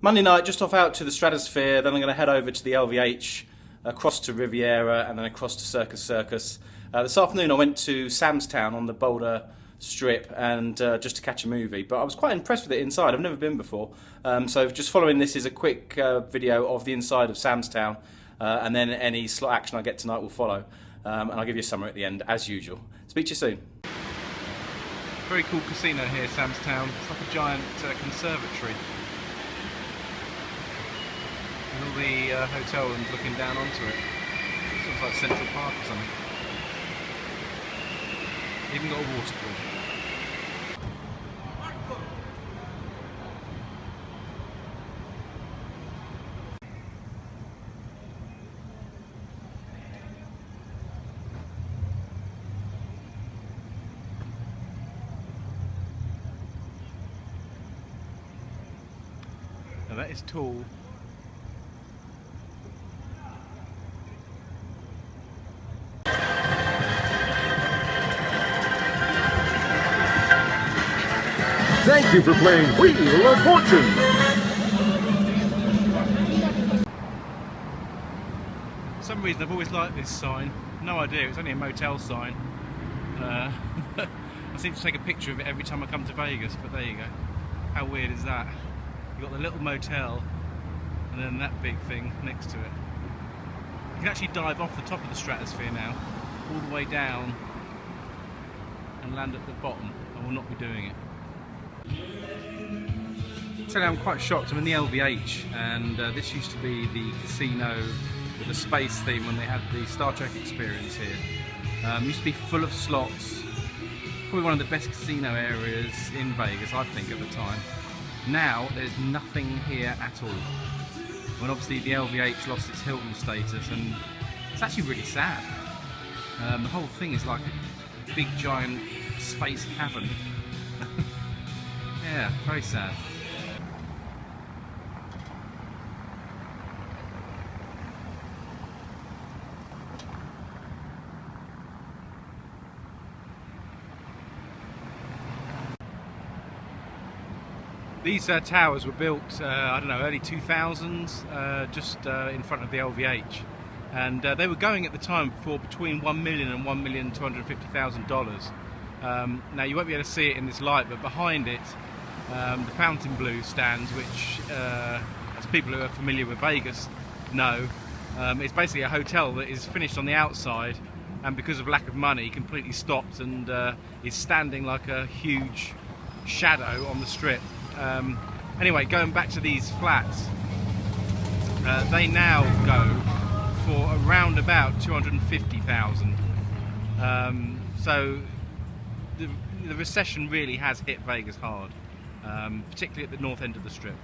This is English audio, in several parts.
Monday night, just off out to the Stratosphere, then I'm going to head over to the LVH, across to Riviera, and then across to Circus Circus. This afternoon I went to Sam's Town on the Boulder Strip and just to catch a movie, but I was quite impressed with it inside. I've never been before, so just following this is a quick video of the inside of Sam's Town, and then any slot action I get tonight will follow, and I'll give you a summary at the end as usual. Speak to you soon. Very cool casino here, Sam's Town. It's like a giant conservatory. And all the hotel rooms looking down onto it. It looks like Central Park or something. Even got a waterfall. Now that is tall. Thank you for playing Wheel of Fortune. For some reason I've always liked this sign. No idea, it's only a motel sign. I seem to take a picture of it every time I come to Vegas, but there you go. How weird is that? You've got the little motel and then that big thing next to it. You can actually dive off the top of the Stratosphere now, all the way down and land at the bottom. I will not be doing it. So I'm quite shocked. I'm in the LVH, and this used to be the casino with a space theme when they had the Star Trek experience here. Used to be full of slots, probably one of the best casino areas in Vegas, I think, at the time. Now there's nothing here at all. When obviously the LVH lost its Hilton status, and it's actually really sad. The whole thing is like a big giant space cavern. Yeah, very sad. These towers were built, I don't know, early 2000s, just in front of the LVH. And they were going at the time for between $1 million and $1,250,000. Now you won't be able to see it in this light, but behind it, the Fontainebleau stands, which, as people who are familiar with Vegas know, it's basically a hotel that is finished on the outside, and because of lack of money, completely stopped and is standing like a huge shadow on the strip. Anyway, going back to these flats, they now go for around about 250,000. So the recession really has hit Vegas hard, particularly at the north end of the strip.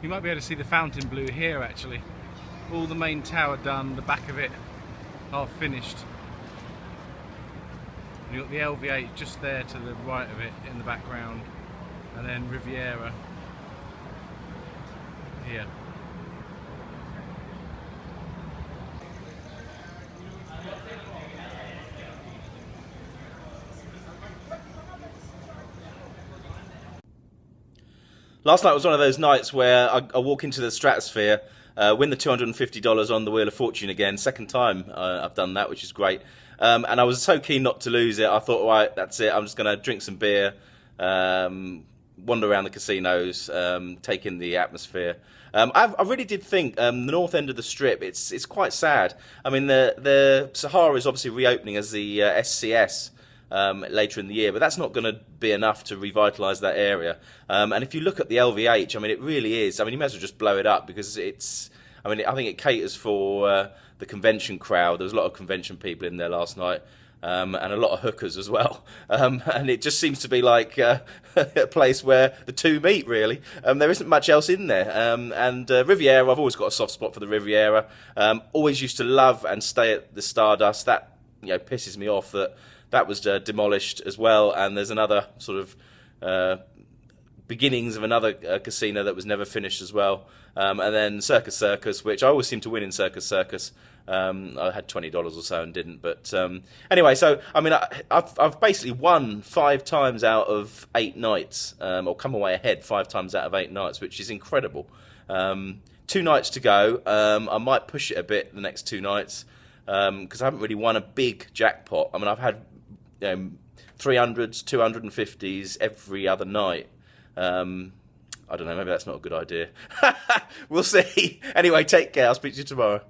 You might be able to see the Fontainebleau here actually. All the main tower done, the back of it half finished. You've got the LVH just there to the right of it in the background, and then Riviera here. Last night was one of those nights where I walk into the Stratosphere, win the $250 on the Wheel of Fortune again. Second time I've done that, which is great. And I was so keen not to lose it. I thought, right, that's it. I'm just going to drink some beer, wander around the casinos, take in the atmosphere. I really did think the north end of the Strip, it's quite sad. I mean, the Sahara is obviously reopening as the SCS. Later in the year, but that's not going to be enough to revitalise that area. And if you look at the LVH, I mean, it really is. I mean, you may as well just blow it up because it's. I mean, I think it caters for the convention crowd. There was a lot of convention people in there last night. and a lot of hookers as well. And it just seems to be like a place where the two meet, really. There isn't much else in there. And Riviera, I've always got a soft spot for the Riviera. Always used to love and stay at the Stardust. That pisses me off that was demolished as well. And there's another sort of beginnings of another casino that was never finished as well. And then Circus Circus, which I always seem to win in Circus Circus. I had $20 or so and didn't, but anyway. So I mean, I've basically won 5 times out of 8 nights, or come away ahead 5 times out of 8 nights, which is incredible. 2 nights to go. I might push it a bit the next 2 nights because I haven't really won a big jackpot. I mean, I've had 300s, 250s every other night. I don't know, maybe that's not a good idea. We'll see. Anyway, take care. I'll speak to you tomorrow.